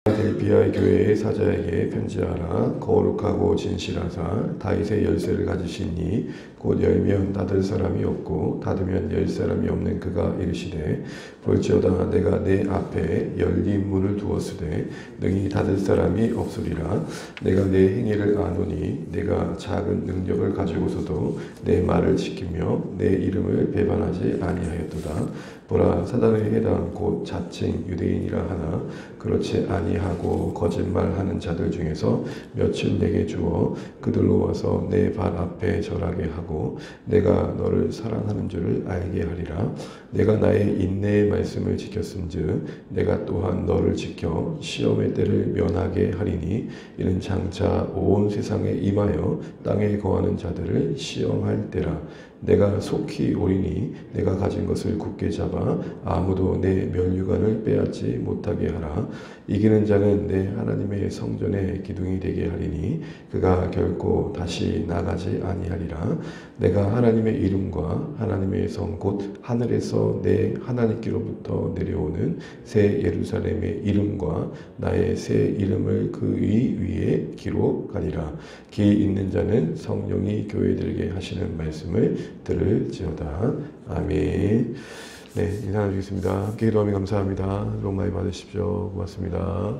필라델피아 교회의 사자에게 편지하라. 거룩하고 진실하사 다윗의 열쇠를 가지시니 곧 열면 닫을 사람이 없고 닫으면 열 사람이 없는 그가 이르시되 볼지어다 내가 내 앞에 열린 문을 두었으되 능히 닫을 사람이 없으리라. 내가 내 행위를 아노니 내가 작은 능력을 가지고서도 내 말을 지키며 내 이름을 배반하지 아니하였도다. 보라, 사단의 해당 곧 자칭 유대인이라 하나 그렇지 아니하고 거짓말하는 자들 중에서 몇을 내게 주어 그들로 와서 내 발 앞에 절하게 하고 내가 너를 사랑하는 줄을 알게 하리라. 내가 나의 인내의 말씀을 지켰은즉 내가 또한 너를 지켜 시험의 때를 면하게 하리니 이는 장차 온 세상에 임하여 땅에 거하는 자들을 시험할 때라. 내가 속히 오리니 내가 가진 것을 굳게 잡아 아무도 내 면류관을 빼앗지 못하게 하라. 이기는 자는 내 하나님의 성전의 기둥이 되게 하리니 그가 결코 다시 나가지 아니하리라. 내가 하나님의 이름과 하나님의 성 곧 하늘에서 내 하나님께로부터 내려오는 새 예루살렘의 이름과 나의 새 이름을 그 위에 기록하리라. 귀 있는 자는 성령이 교회들에게 하시는 말씀을 들을지어다. 아멘. 네, 인사 나누겠습니다. 함께 기도하며 감사합니다. 복 많이 받으십시오. 고맙습니다.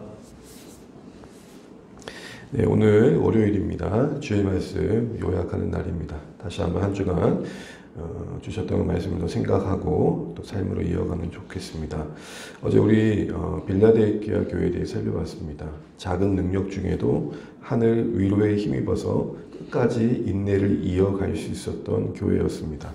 네, 오늘 월요일입니다. 주의 말씀 요약하는 날입니다. 다시 한번 한 주간 주셨던 말씀을 더 생각하고 또 삶으로 이어가면 좋겠습니다. 어제 우리 빌라델피아 교회에 대해 살펴봤습니다. 작은 능력 중에도 하늘 위로에 힘입어서 끝까지 인내를 이어갈 수 있었던 교회였습니다.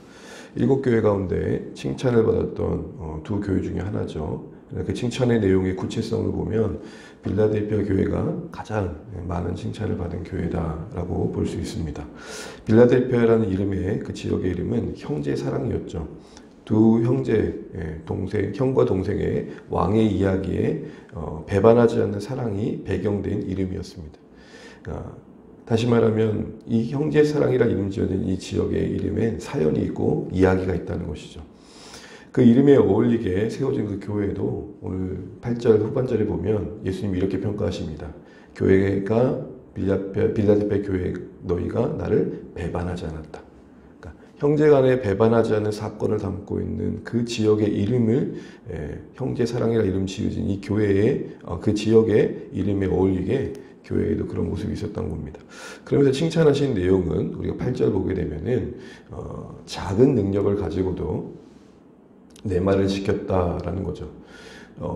7교회 가운데 칭찬을 받았던 두 교회 중에 하나죠. 그 칭찬의 내용의 구체성을 보면 빌라델피아 교회가 가장 많은 칭찬을 받은 교회다라고 볼 수 있습니다. 빌라델피아라는 이름의 그 지역의 이름은 형제 사랑이었죠. 두 형제, 형과 동생의 왕의 이야기에 배반하지 않는 사랑이 배경된 이름이었습니다. 다시 말하면 이 형제 사랑이라 이름 지어진 이 지역의 이름엔 사연이 있고 이야기가 있다는 것이죠. 그 이름에 어울리게 세워진 그 교회도 오늘 8절 후반절에 보면 예수님이 이렇게 평가하십니다. 교회가 빌라델피아 교회 너희가 나를 배반하지 않았다. 그러니까 형제간에 배반하지 않는 사건을 담고 있는 그 지역의 이름을 형제 사랑이라 이름 지어진 이 교회의 그 지역의 이름에 어울리게 교회에도 그런 모습이 있었던 겁니다. 그러면서 칭찬하신 내용은 우리가 8절 보게 되면은 작은 능력을 가지고도 내 말을 지켰다라는 거죠.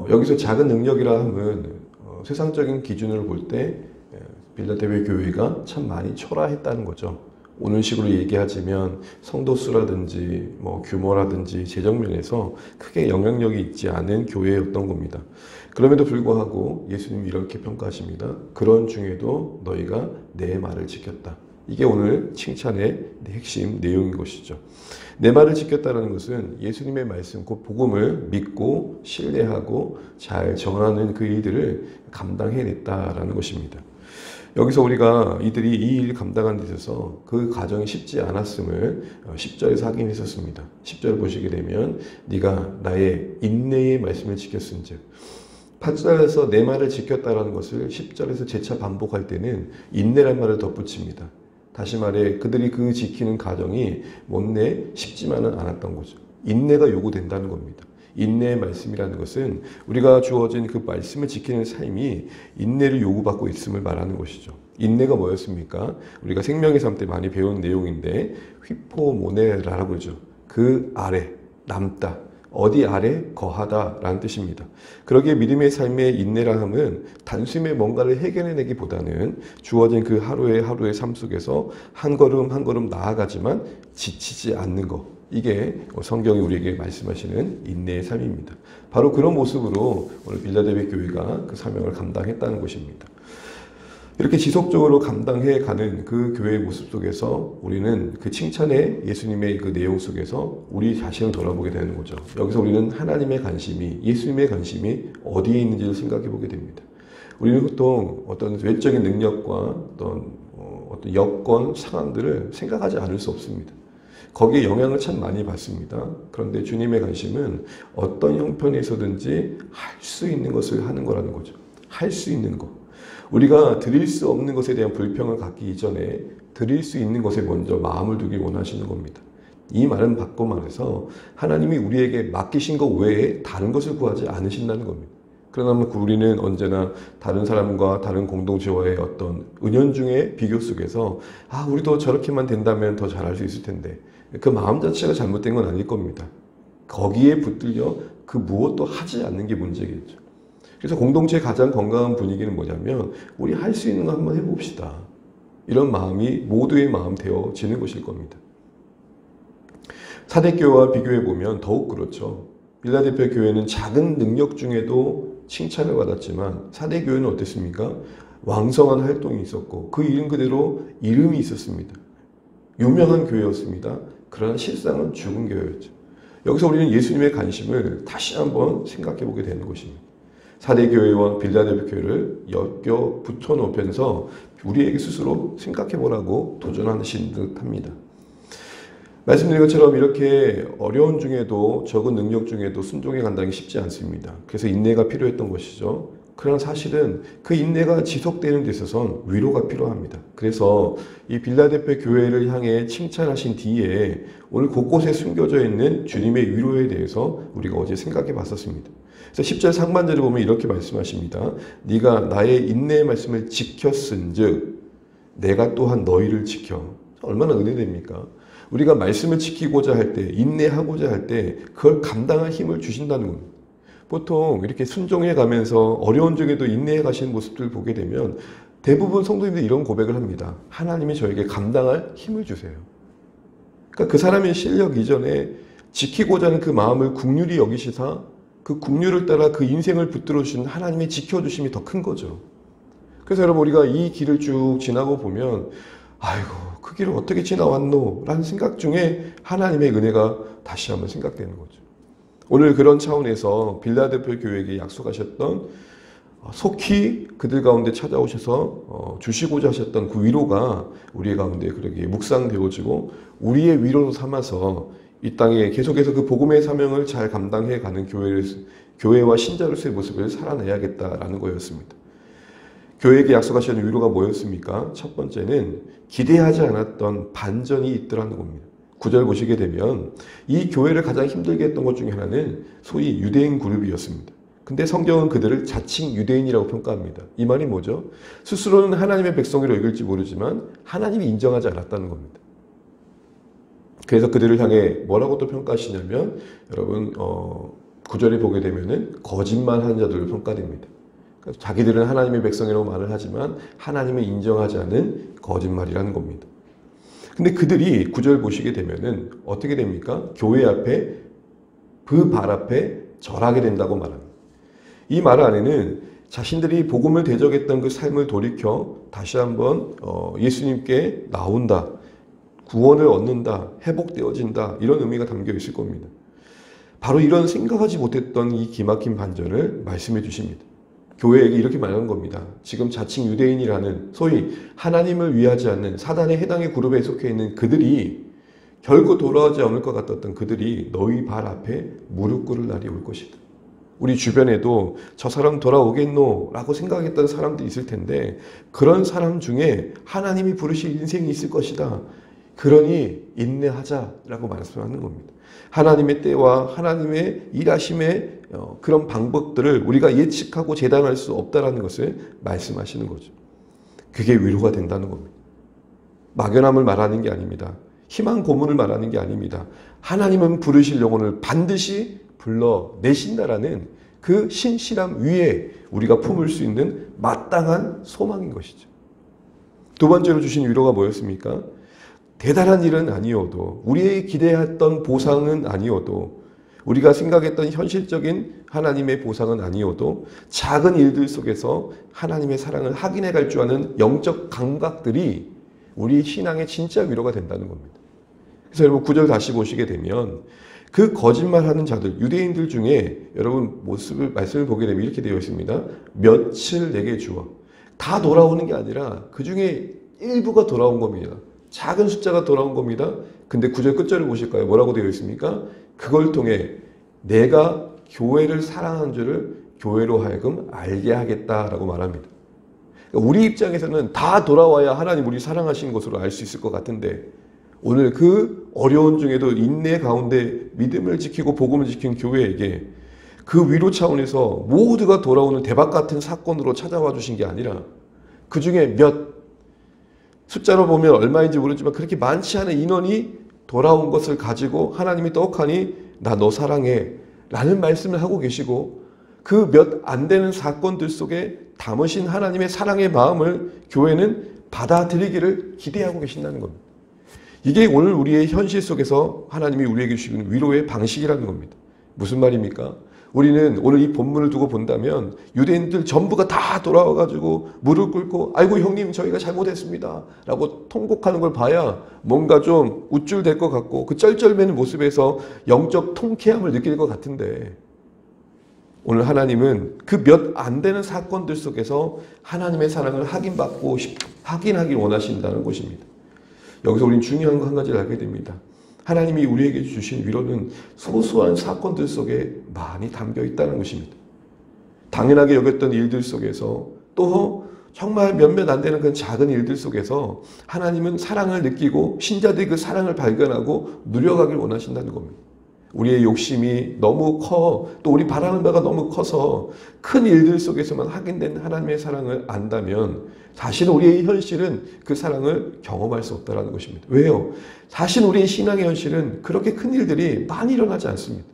여기서 작은 능력이라 하면 세상적인 기준으로 볼 때 빌라델피아 교회가 참 많이 초라했다는 거죠. 오늘 식으로 얘기하자면 성도 수라든지 규모라든지 재정 면에서 크게 영향력이 있지 않은 교회였던 겁니다. 그럼에도 불구하고 예수님이 이렇게 평가하십니다. 그런 중에도 너희가 내 말을 지켰다. 이게 오늘 칭찬의 핵심 내용인 것이죠. 내 말을 지켰다는 것은 예수님의 말씀, 그 복음을 믿고 신뢰하고 잘 전하는 그 일들을 감당해냈다라는 것입니다. 여기서 우리가 이들이 이 일을 감당하는 데 있어서 그 과정이 쉽지 않았음을 10절에서 확인했었습니다. 10절을 보시게 되면 네가 나의 인내의 말씀을 지켰은즉 8절에서 내 말을 지켰다라는 것을 10절에서 재차 반복할 때는 인내란 말을 덧붙입니다. 다시 말해 그들이 그 지키는 과정이 못내 쉽지만은 않았던 거죠. 인내가 요구된다는 겁니다. 인내의 말씀이라는 것은 우리가 주어진 그 말씀을 지키는 삶이 인내를 요구받고 있음을 말하는 것이죠. 인내가 뭐였습니까? 우리가 생명의 삶 때 많이 배운 내용인데 휘포모네라고 그러죠. 그 아래, 남다. 어디 아래 거하다라는 뜻입니다. 그러기에 믿음의 삶의 인내라 함은 단숨에 뭔가를 해결해내기보다는 주어진 그 하루의 삶 속에서 한 걸음 한 걸음 나아가지만 지치지 않는 것. 이게 성경이 우리에게 말씀하시는 인내의 삶입니다. 바로 그런 모습으로 오늘 빌라델피아 교회가 그 사명을 감당했다는 것입니다. 이렇게 지속적으로 감당해가는 그 교회의 모습 속에서 우리는 그 칭찬의 예수님의 그 내용 속에서 우리 자신을 돌아보게 되는 거죠. 여기서 우리는 하나님의 관심이, 예수님의 관심이 어디에 있는지를 생각해 보게 됩니다. 우리는 보통 어떤 외적인 능력과 어떤 여건, 상황들을 생각하지 않을 수 없습니다. 거기에 영향을 참 많이 받습니다. 그런데 주님의 관심은 어떤 형편에서든지 할 수 있는 것을 하는 거라는 거죠. 할 수 있는 것. 우리가 드릴 수 없는 것에 대한 불평을 갖기 이전에 드릴 수 있는 것에 먼저 마음을 두기 원하시는 겁니다. 이 말은 바꿔 말해서 하나님이 우리에게 맡기신 것 외에 다른 것을 구하지 않으신다는 겁니다. 그러나 우리는 언제나 다른 사람과 다른 공동체와의 어떤 은연중의 비교 속에서 우리도 저렇게만 된다면 더 잘할 수 있을 텐데, 그 마음 자체가 잘못된 건 아닐 겁니다. 거기에 붙들려 그 무엇도 하지 않는 게 문제겠죠. 그래서 공동체의 가장 건강한 분위기는 뭐냐면 우리 할 수 있는 거 한번 해봅시다. 이런 마음이 모두의 마음 되어지는 것일 겁니다. 사대교회와 비교해보면 더욱 그렇죠. 빌라델피아 교회는 작은 능력 중에도 칭찬을 받았지만 사대교회는 어땠습니까? 왕성한 활동이 있었고 그 이름 그대로 이름이 있었습니다. 유명한 교회였습니다. 그러나 실상은 죽은 교회였죠. 여기서 우리는 예수님의 관심을 다시 한번 생각해 보게 되는 것입니다. 사대교회와 빌라델피아 교회를 엮여 붙여놓으면서 우리에게 스스로 생각해 보라고 도전하신 듯합니다. 말씀드린 것처럼 이렇게 어려운 중에도 적은 능력 중에도 순종해 간다는 게 쉽지 않습니다. 그래서 인내가 필요했던 것이죠. 그러나 사실은 그 인내가 지속되는 데 있어서는 위로가 필요합니다. 그래서 이 빌라델피아 교회를 향해 칭찬하신 뒤에 오늘 곳곳에 숨겨져 있는 주님의 위로에 대해서 우리가 어제 생각해 봤었습니다. 그래서 10절 상반절을 보면 이렇게 말씀하십니다. 네가 나의 인내의 말씀을 지켰은즉 내가 또한 너희를 지켜. 얼마나 은혜됩니까? 우리가 말씀을 지키고자 할 때, 인내하고자 할 때 그걸 감당할 힘을 주신다는 겁니다. 보통 이렇게 순종해 가면서 어려운 중에도 인내해 가시는 모습들을 보게 되면 대부분 성도님들이 이런 고백을 합니다. 하나님이 저에게 감당할 힘을 주세요. 그러니까 그 사람의 실력 이전에 지키고자 하는 그 마음을 긍휼히 여기시사 그 긍휼을 따라 그 인생을 붙들어 주신 하나님의 지켜주심이 더 큰 거죠. 그래서 여러분 우리가 이 길을 쭉 지나고 보면 아이고 그 길을 어떻게 지나왔노? 라는 생각 중에 하나님의 은혜가 다시 한번 생각되는 거죠. 오늘 그런 차원에서 빌라델피아 교회에게 약속하셨던 속히 그들 가운데 찾아오셔서 주시고자 하셨던 그 위로가 우리 가운데 그렇게 묵상되어지고 우리의 위로로 삼아서 이 땅에 계속해서 그 복음의 사명을 잘 감당해 가는 교회와 신자로서의 모습을 살아내야겠다라는 거였습니다. 교회에게 약속하시는 위로가 뭐였습니까? 첫 번째는 기대하지 않았던 반전이 있더라는 겁니다. 9절 보시게 되면 이 교회를 가장 힘들게 했던 것 중에 하나는 소위 유대인 그룹이었습니다. 근데 성경은 그들을 자칭 유대인이라고 평가합니다. 이 말이 뭐죠? 스스로는 하나님의 백성이라고 읽을지 모르지만 하나님이 인정하지 않았다는 겁니다. 그래서 그들을 향해 뭐라고 또 평가하시냐면 여러분 9절에 보게 되면은 거짓말하는 자들로 평가됩니다. 자기들은 하나님의 백성이라고 말을 하지만 하나님을 인정하지 않은 거짓말이라는 겁니다. 근데 그들이 9절 보시게 되면은 어떻게 됩니까? 교회 앞에 그 발 앞에 절하게 된다고 말합니다. 이 말 안에는 자신들이 복음을 대적했던 그 삶을 돌이켜 다시 한번 예수님께 나온다, 구원을 얻는다, 회복되어진다 이런 의미가 담겨 있을 겁니다. 바로 이런 생각하지 못했던 이 기막힌 반전을 말씀해 주십니다. 교회에게 이렇게 말하는 겁니다. 지금 자칭 유대인이라는 소위 하나님을 위하지 않는 사단의 해당의 그룹에 속해 있는 그들이 결코 돌아오지 않을 것 같았던 그들이 너희 발 앞에 무릎 꿇을 날이 올 것이다. 우리 주변에도 저 사람 돌아오겠노? 라고 생각했던 사람들이 있을 텐데 그런 사람 중에 하나님이 부르실 인생이 있을 것이다. 그러니 인내하자라고 말씀하는 겁니다. 하나님의 때와 하나님의 일하심의 그런 방법들을 우리가 예측하고 재단할 수 없다는 것을 말씀하시는 거죠. 그게 위로가 된다는 겁니다. 막연함을 말하는 게 아닙니다. 희망 고문을 말하는 게 아닙니다. 하나님은 부르실 영혼을 반드시 불러내신다라는 그 신실함 위에 우리가 품을 수 있는 마땅한 소망인 것이죠. 두 번째로 주신 위로가 뭐였습니까? 대단한 일은 아니어도 우리의 기대했던 보상은 아니어도 우리가 생각했던 현실적인 하나님의 보상은 아니어도 작은 일들 속에서 하나님의 사랑을 확인해 갈 줄 아는 영적 감각들이 우리 신앙의 진짜 위로가 된다는 겁니다. 그래서 여러분 9절 다시 보시게 되면 그 거짓말하는 자들 유대인들 중에 여러분 말씀을 보게 되면 이렇게 되어 있습니다. 며칠 내게 주어. 다 돌아오는 게 아니라 그 중에 일부가 돌아온 겁니다. 작은 숫자가 돌아온 겁니다. 근데 9절 끝절을 보실까요? 뭐라고 되어 있습니까? 그걸 통해 내가 교회를 사랑하는 줄을 교회로 하여금 알게 하겠다라고 말합니다. 우리 입장에서는 다 돌아와야 하나님 우리 사랑하시는 것으로 알 수 있을 것 같은데 오늘 그 어려운 중에도 인내 가운데 믿음을 지키고 복음을 지킨 교회에게 그 위로 차원에서 모두가 돌아오는 대박 같은 사건으로 찾아와 주신 게 아니라 그 중에 몇 숫자로 보면 얼마인지 모르지만 그렇게 많지 않은 인원이 돌아온 것을 가지고 하나님이 떡하니 나 너 사랑해 라는 말씀을 하고 계시고 그 몇 안 되는 사건들 속에 담으신 하나님의 사랑의 마음을 교회는 받아들이기를 기대하고 계신다는 겁니다. 이게 오늘 우리의 현실 속에서 하나님이 우리에게 주시는 위로의 방식이라는 겁니다. 무슨 말입니까? 우리는 오늘 이 본문을 두고 본다면 유대인들 전부가 다 돌아와가지고 무릎 꿇고 아이고 형님 저희가 잘못했습니다 라고 통곡하는 걸 봐야 뭔가 좀 우쭐될 것 같고 그 쩔쩔매는 모습에서 영적 통쾌함을 느낄 것 같은데 오늘 하나님은 그 몇 안 되는 사건들 속에서 하나님의 사랑을 확인하길 원하신다는 것입니다. 여기서 우리는 중요한 거 한 가지를 알게 됩니다. 하나님이 우리에게 주신 위로는 소소한 사건들 속에 많이 담겨 있다는 것입니다. 당연하게 여겼던 일들 속에서 또 정말 몇몇 안 되는 그런 작은 일들 속에서 하나님은 사랑을 느끼고 신자들이 그 사랑을 발견하고 누려가길 원하신다는 겁니다. 우리의 욕심이 너무 커, 또 우리 바라는 바가 너무 커서 큰 일들 속에서만 확인된 하나님의 사랑을 안다면 사실 우리의 현실은 그 사랑을 경험할 수 없다는 것입니다. 왜요? 사실 우리의 신앙의 현실은 그렇게 큰 일들이 많이 일어나지 않습니다.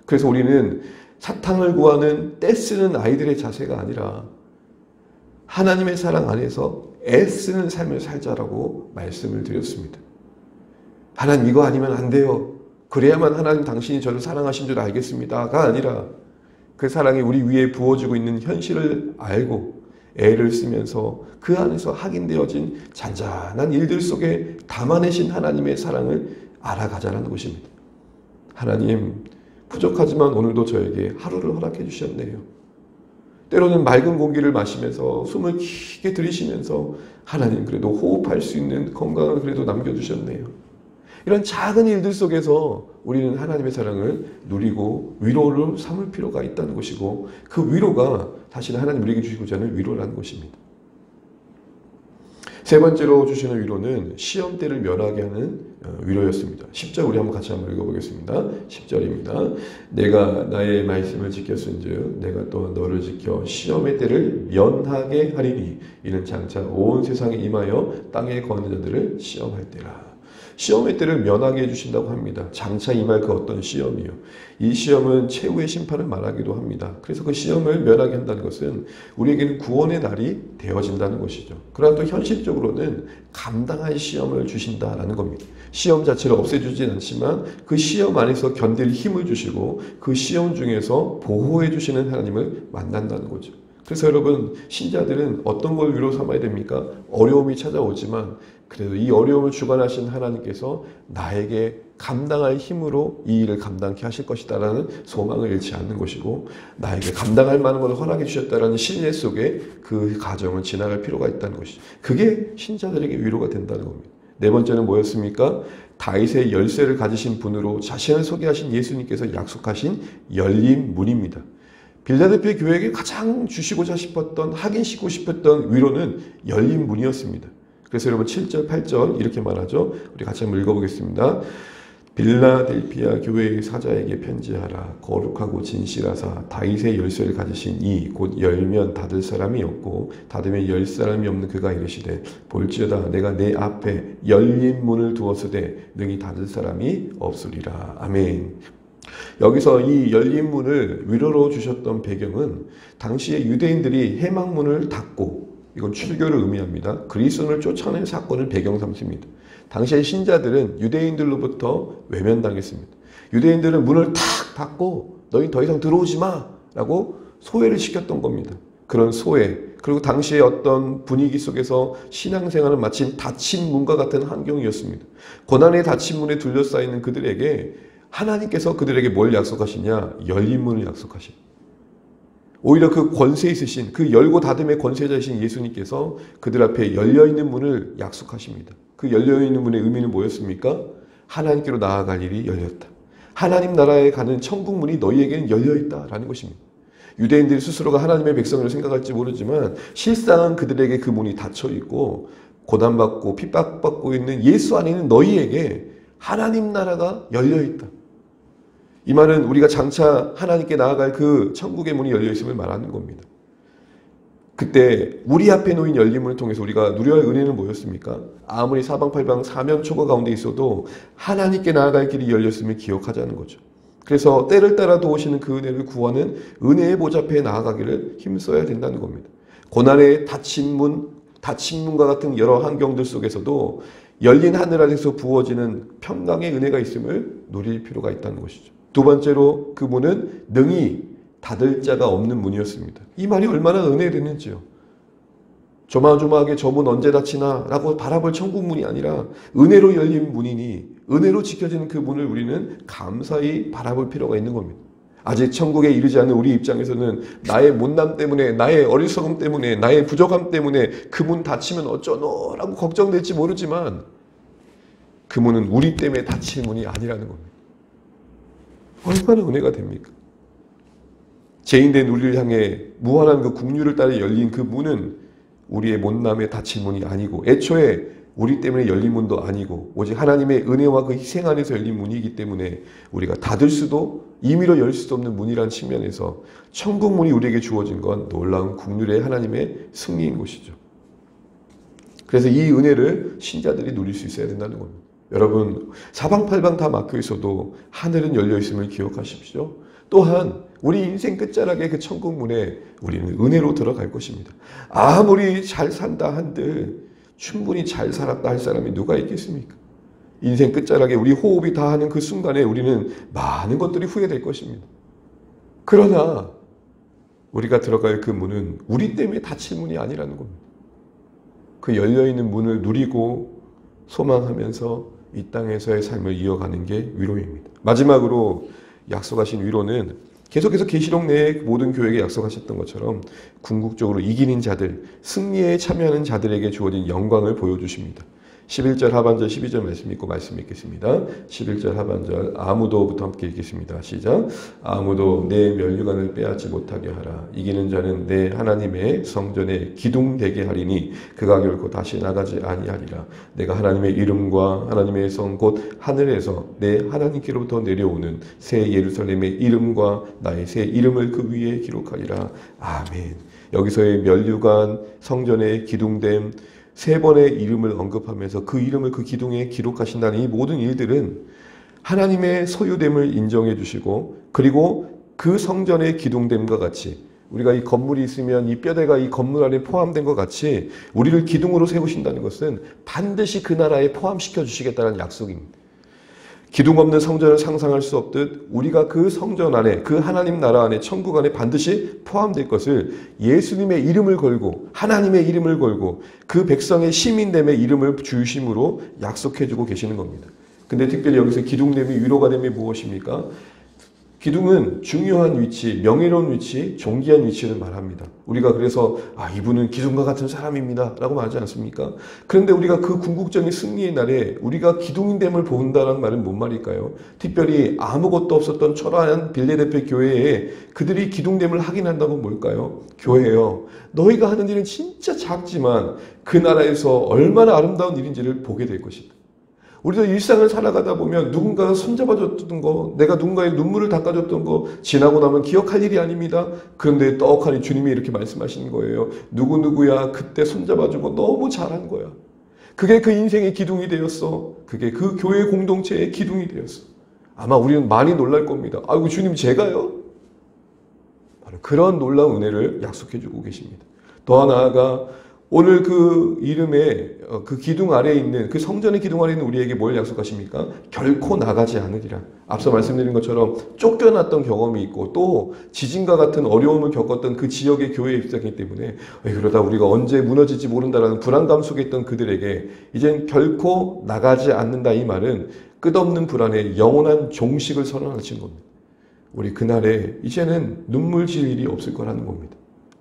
그래서 우리는 사탕을 구하는 떼쓰는 아이들의 자세가 아니라 하나님의 사랑 안에서 애쓰는 삶을 살자라고 말씀을 드렸습니다. 하나님 이거 아니면 안 돼요. 그래야만 하나님 당신이 저를 사랑하신 줄 알겠습니다가 아니라 그 사랑이 우리 위에 부어지고 있는 현실을 알고 애를 쓰면서 그 안에서 확인되어진 잔잔한 일들 속에 담아내신 하나님의 사랑을 알아가자는 것입니다. 하나님 부족하지만 오늘도 저에게 하루를 허락해 주셨네요. 때로는 맑은 공기를 마시면서 숨을 깊게 들이쉬면서 하나님 그래도 호흡할 수 있는 건강을 그래도 남겨주셨네요. 이런 작은 일들 속에서 우리는 하나님의 사랑을 누리고 위로를 삼을 필요가 있다는 것이고 그 위로가 사실 하나님 우리에게 주시고자 하는 위로라는 것입니다. 세 번째로 주시는 위로는 시험 때를 면하게 하는 위로였습니다. 10절 우리 한번 같이 한번 읽어보겠습니다. 10절입니다. 내가 나의 말씀을 지켰은즉 내가 또 너를 지켜 시험의 때를 면하게 하리니 이는 장차 온 세상에 임하여 땅에 거하는 자들을 시험할 때라. 시험의 때를 면하게 해주신다고 합니다. 장차 임할 그 어떤 시험이요. 이 시험은 최후의 심판을 말하기도 합니다. 그래서 그 시험을 면하게 한다는 것은 우리에게는 구원의 날이 되어진다는 것이죠. 그러나 또 현실적으로는 감당할 시험을 주신다라는 겁니다. 시험 자체를 없애주진 않지만 그 시험 안에서 견딜 힘을 주시고 그 시험 중에서 보호해 주시는 하나님을 만난다는 거죠. 그래서 여러분 신자들은 어떤 걸 위로 삼아야 됩니까? 어려움이 찾아오지만 그래도 이 어려움을 주관하신 하나님께서 나에게 감당할 힘으로 이 일을 감당케 하실 것이다라는 소망을 잃지 않는 것이고 나에게 감당할 만한 것을 허락해 주셨다라는 신뢰 속에 그 과정을 지나갈 필요가 있다는 것이죠. 그게 신자들에게 위로가 된다는 겁니다. 네 번째는 뭐였습니까? 다윗의 열쇠를 가지신 분으로 자신을 소개하신 예수님께서 약속하신 열린 문입니다. 빌라델피아 교회에게 가장 주시고자 싶었던 확인시키고 싶었던 위로는 열린 문이었습니다. 그래서 여러분 7절 8절 이렇게 말하죠. 우리 같이 한번 읽어보겠습니다. 빌라델피아 교회의 사자에게 편지하라. 거룩하고 진실하사 다윗의 열쇠를 가지신 이 곧 열면 닫을 사람이 없고 닫으면 열 사람이 없는 그가 이르시되 볼지어다 내가 내 앞에 열린 문을 두었으되 능히 닫을 사람이 없으리라. 아멘. 여기서 이 열린 문을 위로로 주셨던 배경은 당시에 유대인들이 해망문을 닫고 이건 출교를 의미합니다. 그리스도인을 쫓아낸 사건을 배경 삼습니다. 당시의 신자들은 유대인들로부터 외면당했습니다. 유대인들은 문을 탁 닫고 너희 더 이상 들어오지 마 라고 소외를 시켰던 겁니다. 그런 소외 그리고 당시의 어떤 분위기 속에서 신앙생활은 마치 닫힌 문과 같은 환경이었습니다. 고난의 닫힌 문에 둘러싸이는 그들에게 하나님께서 그들에게 뭘 약속하시냐? 열린 문을 약속하십니다. 오히려 그 권세 있으신 그 열고 닫음의 권세자이신 예수님께서 그들 앞에 열려있는 문을 약속하십니다. 그 열려있는 문의 의미는 뭐였습니까? 하나님께로 나아갈 일이 열렸다. 하나님 나라에 가는 천국 문이 너희에게는 열려있다라는 것입니다. 유대인들이 스스로가 하나님의 백성을 생각할지 모르지만 실상은 그들에게 그 문이 닫혀 있고 고난받고 핍박받고 있는 예수 안에 있는 너희에게 하나님 나라가 열려 있다. 이 말은 우리가 장차 하나님께 나아갈 그 천국의 문이 열려 있음을 말하는 겁니다. 그때 우리 앞에 놓인 열림을 통해서 우리가 누려야 할 은혜는 뭐였습니까? 아무리 사방팔방 사면초가 가운데 있어도 하나님께 나아갈 길이 열렸음을 기억하자는 거죠. 그래서 때를 따라 도우시는 그 은혜를 구하는 은혜의 보좌 앞에 나아가기를 힘써야 된다는 겁니다. 고난의 닫힌 문과 같은 여러 환경들 속에서도 열린 하늘 아래서 부어지는 평강의 은혜가 있음을 누릴 필요가 있다는 것이죠. 두 번째로 그 문은 능히 닫을 자가 없는 문이었습니다. 이 말이 얼마나 은혜되는지요. 조마조마하게 저 문 언제 닫히나 라고 바라볼 천국 문이 아니라 은혜로 열린 문이니 은혜로 지켜지는 그 문을 우리는 감사히 바라볼 필요가 있는 겁니다. 아직 천국에 이르지 않은 우리 입장에서는 나의 못남 때문에, 나의 어리석음 때문에, 나의 부족함 때문에 그 문 닫히면 어쩌노 라고 걱정될지 모르지만 그 문은 우리 때문에 닫힐 문이 아니라는 겁니다. 얼마나 은혜가 됩니까? 죄인된 우리를 향해 무한한 그 국류를 따라 열린 그 문은 우리의 못남에 닫힌 문이 아니고 애초에 우리 때문에 열린 문도 아니고 오직 하나님의 은혜와 그 희생 안에서 열린 문이기 때문에 우리가 닫을 수도 임의로 열 수도 없는 문이라는 측면에서 천국 문이 우리에게 주어진 건 놀라운 국률의 하나님의 승리인 것이죠. 그래서 이 은혜를 신자들이 누릴 수 있어야 된다는 겁니다. 여러분 사방팔방 다 막혀 있어도 하늘은 열려 있음을 기억하십시오. 또한 우리 인생 끝자락의 그 천국 문에 우리는 은혜로 들어갈 것입니다. 아무리 잘 산다 한들 충분히 잘 살았다 할 사람이 누가 있겠습니까? 인생 끝자락에 우리 호흡이 다하는 그 순간에 우리는 많은 것들이 후회될 것입니다. 그러나 우리가 들어갈 그 문은 우리 때문에 닫힐 문이 아니라는 겁니다. 그 열려있는 문을 누리고 소망하면서 이 땅에서의 삶을 이어가는 게 위로입니다. 마지막으로 약속하신 위로는 계속해서 계시록 내에 모든 교회에게 약속하셨던 것처럼 궁극적으로 이기는 자들, 승리에 참여하는 자들에게 주어진 영광을 보여주십니다. 11절 하반절 12절 말씀 읽고 말씀 읽겠습니다. 11절 하반절 아무도부터 함께 읽겠습니다. 시작. 아무도 내 면류관을 빼앗지 못하게 하라. 이기는 자는 내 하나님의 성전에 기둥되게 하리니 그가 결코 다시 나가지 아니하리라. 내가 하나님의 이름과 하나님의 성 곧 하늘에서 내 하나님께로부터 내려오는 새 예루살렘의 이름과 나의 새 이름을 그 위에 기록하리라. 아멘. 여기서의 면류관, 성전의 기둥됨, 세 번의 이름을 언급하면서 그 이름을 그 기둥에 기록하신다는 이 모든 일들은 하나님의 소유됨을 인정해 주시고 그리고 그 성전의 기둥됨과 같이 우리가 이 건물이 있으면 이 뼈대가 이 건물 안에 포함된 것 같이 우리를 기둥으로 세우신다는 것은 반드시 그 나라에 포함시켜 주시겠다는 약속입니다. 기둥 없는 성전을 상상할 수 없듯 우리가 그 성전 안에 그 하나님 나라 안에 천국 안에 반드시 포함될 것을 예수님의 이름을 걸고 하나님의 이름을 걸고 그 백성의 시민됨의 이름을 주심으로 약속해주고 계시는 겁니다. 근데 특별히 여기서 기둥됨이 위로가 됨이 무엇입니까? 기둥은 중요한 위치, 명예로운 위치, 존귀한 위치를 말합니다. 우리가 그래서 이분은 기둥과 같은 사람입니다 라고 말하지 않습니까? 그런데 우리가 그 궁극적인 승리의 날에 우리가 기둥됨을 본다는 말은 뭔 말일까요? 특별히 아무것도 없었던 초라한 빌레데필 교회에 그들이 기둥됨을 하긴 한다고 뭘까요? 교회요. 너희가 하는 일은 진짜 작지만 그 나라에서 얼마나 아름다운 일인지를 보게 될 것이다. 우리도 일상을 살아가다 보면 누군가가 손잡아줬던 거, 내가 누군가의 눈물을 닦아줬던 거 지나고 나면 기억할 일이 아닙니다. 그런데 떡하니 주님이 이렇게 말씀하시는 거예요. 누구누구야 그때 손잡아주고 너무 잘한 거야. 그게 그 인생의 기둥이 되었어. 그게 그 교회 공동체의 기둥이 되었어. 아마 우리는 많이 놀랄 겁니다. 아이고 주님 제가요? 바로 그런 놀라운 은혜를 약속해 주고 계십니다. 더 나아가 오늘 그 이름의 그 기둥 아래에 있는 그 성전의 기둥 아래에 있는 우리에게 뭘 약속하십니까? 결코 나가지 않으리라. 앞서 말씀드린 것처럼 쫓겨났던 경험이 있고 또 지진과 같은 어려움을 겪었던 그 지역의 교회에 입사했기 때문에 그러다 우리가 언제 무너질지 모른다라는 불안감 속에 있던 그들에게 이젠 결코 나가지 않는다 이 말은 끝없는 불안에 영원한 종식을 선언하신 겁니다. 우리 그날에 이제는 눈물 질 일이 없을 거라는 겁니다.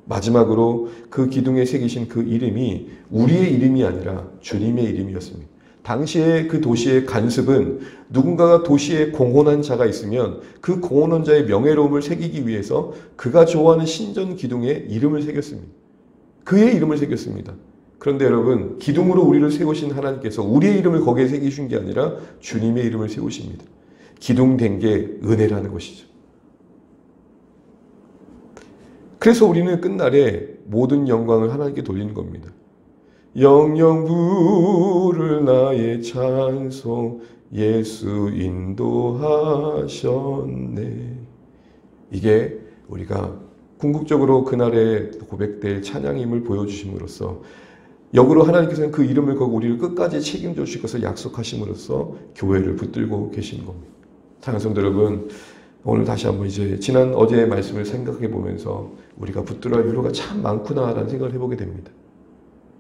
마지막으로 그 기둥에 새기신 그 이름이 우리의 이름이 아니라 주님의 이름이었습니다. 당시에 그 도시의 간습은 누군가가 도시에 공헌한 자가 있으면 그 공헌한 자의 명예로움을 새기기 위해서 그가 좋아하는 신전 기둥에 이름을 새겼습니다. 그의 이름을 새겼습니다. 그런데 여러분, 기둥으로 우리를 세우신 하나님께서 우리의 이름을 거기에 새기신 게 아니라 주님의 이름을 세우십니다. 기둥된 게 은혜라는 것이죠. 그래서 우리는 끝날에 모든 영광을 하나님께 돌리는 겁니다. 영영 부를 나의 찬송 예수 인도하셨네. 이게 우리가 궁극적으로 그날에 고백될 찬양임을 보여주심으로써 역으로 하나님께서는 그 이름을 걸고 우리를 끝까지 책임져 주실 것을 약속하심으로써 교회를 붙들고 계시는 겁니다. 사랑하는 성도 여러분, 오늘 다시 한번 이제 지난 어제의 말씀을 생각해 보면서 우리가 붙들어야 할 필요가 참 많구나라는 생각을 해보게 됩니다.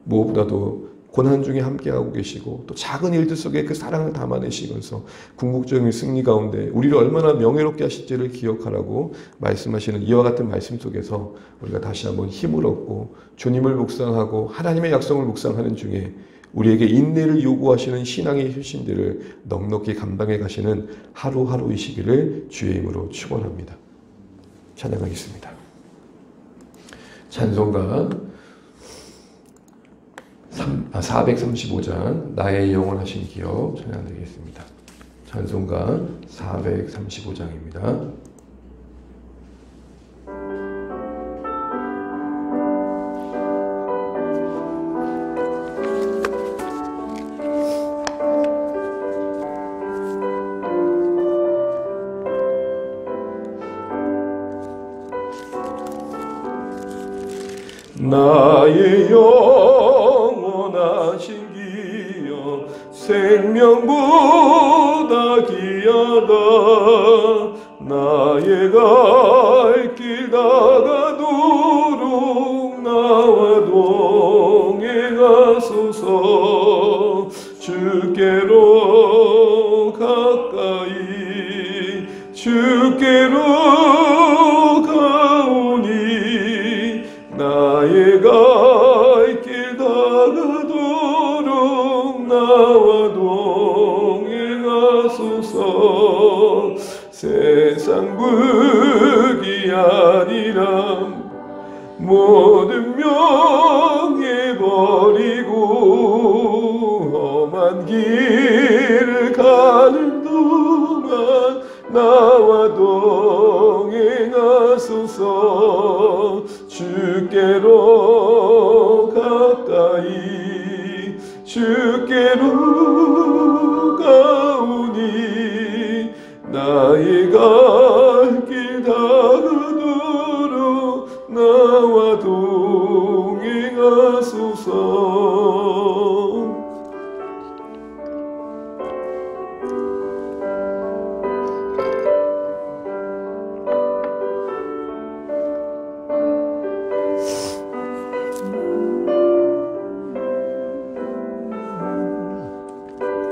무엇보다도 고난 중에 함께하고 계시고 또 작은 일들 속에 그 사랑을 담아내시면서 궁극적인 승리 가운데 우리를 얼마나 명예롭게 하실지를 기억하라고 말씀하시는 이와 같은 말씀 속에서 우리가 다시 한번 힘을 얻고 주님을 묵상하고 하나님의 약속을 묵상하는 중에 우리에게 인내를 요구하시는 신앙의 효신들을 넉넉히 감당해 가시는 하루하루이시기를 주의 이름으로 축원합니다. 찬양하겠습니다. 찬송가 435장 나의 영원하신 기억 찬양드리겠습니다. 찬송가 435장입니다. 나의 영원하신 기억 생명보다 귀하다. 나의 갈 길 다가도록 나와 동행하소서. 주께로 가까이 주께로 가오니 나의 갈 길 다가도록 나와 동행하소서. 세상 불기 아니라 모든 명예 버리고 험한 길을 가는 동안 나와 동행하소서. 주께로 가까이 주께로 가오니 나의 갈 길 다가도록 나와 동행하소서.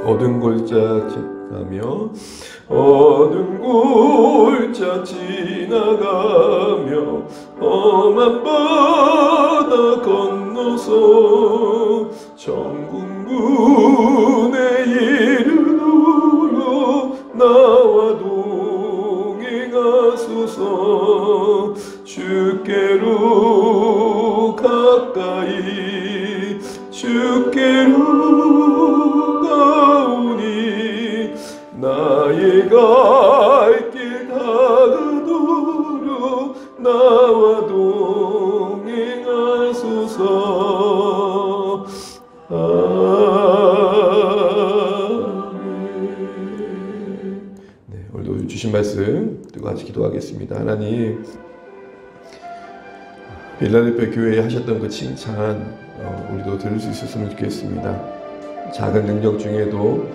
어두운 골짜 지나가며 어두운 골짜 지나가며 험한 바다 건너서 정군군에 이르도록 나와 동행하소서. 주께로 가까이 주께로 가오니 나의 갈 길 다가도록 나와 동행하소서. 아멘. 네, 오늘도 주신 말씀 듣고 같이 기도하겠습니다. 하나님, 빌라델피아 교회에 하셨던 그 칭찬 우리도 들을 수 있었으면 좋겠습니다. 작은 능력 중에도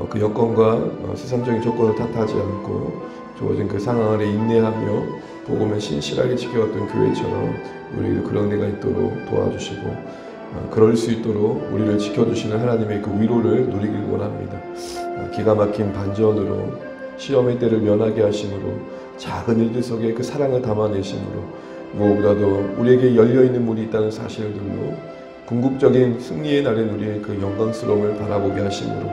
그 여건과 세상적인 조건을 탓하지 않고 주어진 그 상황 아래 인내하며 복음을 신실하게 지켜왔던 교회처럼 우리에게도 그런 데가 있도록 도와주시고 그럴 수 있도록 우리를 지켜주시는 하나님의 그 위로를 누리길 원합니다. 기가 막힌 반전으로 시험의 때를 면하게 하심으로 작은 일들 속에 그 사랑을 담아내심으로 무엇보다도 우리에게 열려있는 문이 있다는 사실들로 궁극적인 승리의 날인 우리의 그 영광스러움을 바라보게 하심으로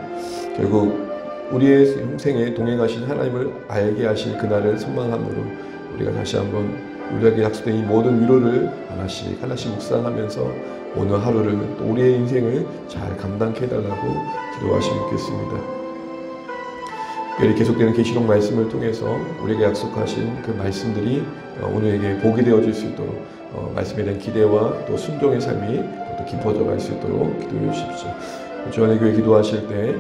결국 우리의 생에 동행하신 하나님을 알게 하실 그날을 선망함으로 우리가 다시 한번 우리에게 약속된 이 모든 위로를 하나씩 하나씩 묵상하면서 오늘 하루를 또 우리의 인생을 잘 감당케 해달라고 기도하시면 좋겠습니다. 특별히 계속되는 계시록 말씀을 통해서 우리에게 약속하신 그 말씀들이 오늘에게 복이 되어질 수 있도록 말씀에 대한 기대와 또 순종의 삶이 더 깊어져 갈 수 있도록 기도해 주십시오. 주안의 교회 기도하실 때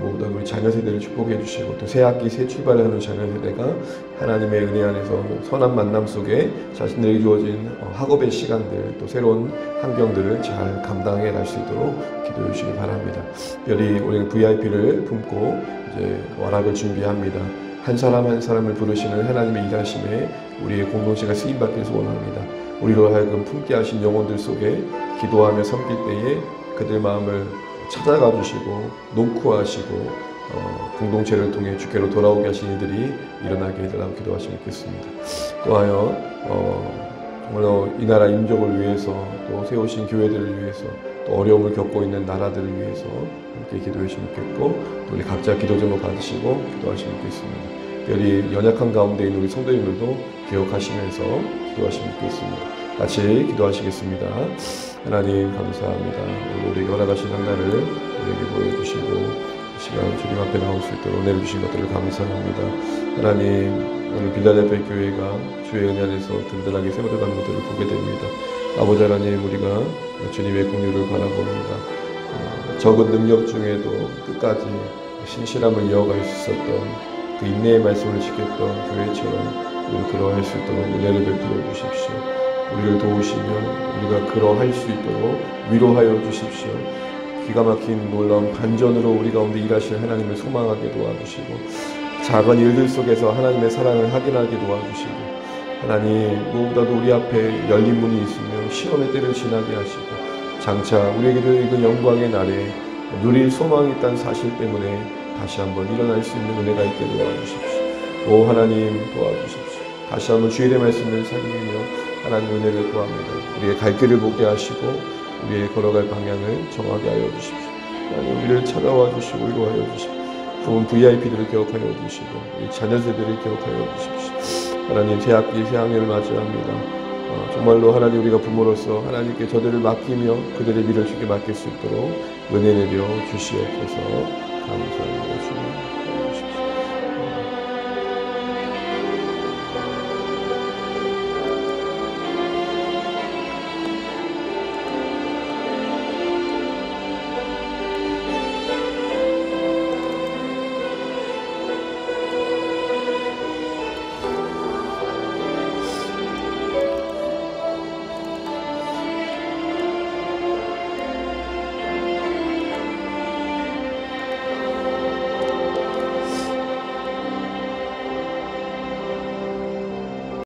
모두 우리 자녀 세대를 축복해 주시고 또 새 학기 새 출발을 하는 자녀 세대가 하나님의 은혜 안에서 선한 만남 속에 자신들에게 주어진 학업의 시간들 또 새로운 환경들을 잘 감당해 갈 수 있도록 기도해 주시기 바랍니다. 특별히 우리 VIP를 품고 이제 월학을 준비합니다. 한 사람 한 사람을 부르시는 하나님의 일하심에 우리의 공동체가 쓰임받길 소원합니다. 우리로 하여금 품게 하신 영혼들 속에 기도하며 섬길 때에 그들 마음을 찾아가 주시고 녹화하시고 공동체를 통해 주께로 돌아오게 하신 일들이 일어나게 해달라고 기도하시면 좋겠습니다. 또하여 정말로 이 나라 민족을 위해서 또 세우신 교회들을 위해서 또 어려움을 겪고 있는 나라들을 위해서 함께 기도해 주시면 좋겠고 또 우리 각자 기도 제목 받으시고 기도하시면 좋겠습니다. 특별히 연약한 가운데 있는 우리 성도님들도 기억하시면서 기도하시면 좋겠습니다. 같이 기도하시겠습니다. 하나님 감사합니다. 오늘 우리에게 허락하신 한날을 우리에게 보여주시고 시간 주님 앞에 나올 수 있도록 내려주신 것들을 감사합니다. 하나님 오늘 빌라델피아 교회가 주의 은혜 안에서 든든하게 세워져가는 것들을 보게 됩니다. 아버지 하나님 우리가 주님의 긍휼을 바라봅니다. 적은 능력 중에도 끝까지 신실함을 이어갈 수 있었던 그 인내의 말씀을 지켰던 교회처럼 우리를 그러할 수 있도록 은혜를 베풀어 주십시오. 우리를 도우시며 우리가 그러할 수 있도록 위로하여 주십시오. 기가 막힌 놀라운 반전으로 우리 가운데 일하실 하나님을 소망하게 도와주시고 작은 일들 속에서 하나님의 사랑을 확인하게 도와주시고 하나님 무엇보다도 우리 앞에 열린 문이 있으며 시험의 때를 지나게 하시고 장차 우리에게도 익은 영광의 날에 누릴 소망이 있다는 사실 때문에 다시 한번 일어날 수 있는 은혜가 있게 도와주십시오. 오 하나님 도와주십시오. 다시 한번 주의 말씀을 살리며 하나님 은혜를 구합니다. 우리의 갈 길을 보게 하시고 우리의 걸어갈 방향을 정하게 하여 주십시오. 하나님 우리를 찾아와 주시고 위로하여 주십시오. 부은 VIP들을 기억하여 주시고 우리 자녀세들을 기억하여 주십시오. 하나님 새 학기 새 학년을 맞이합니다. 정말로 하나님 우리가 부모로서 하나님께 저들을 맡기며 그들의 미래를 주께 맡길 수 있도록 은혜 내려 주시옵소서. 감사합니다. 주님.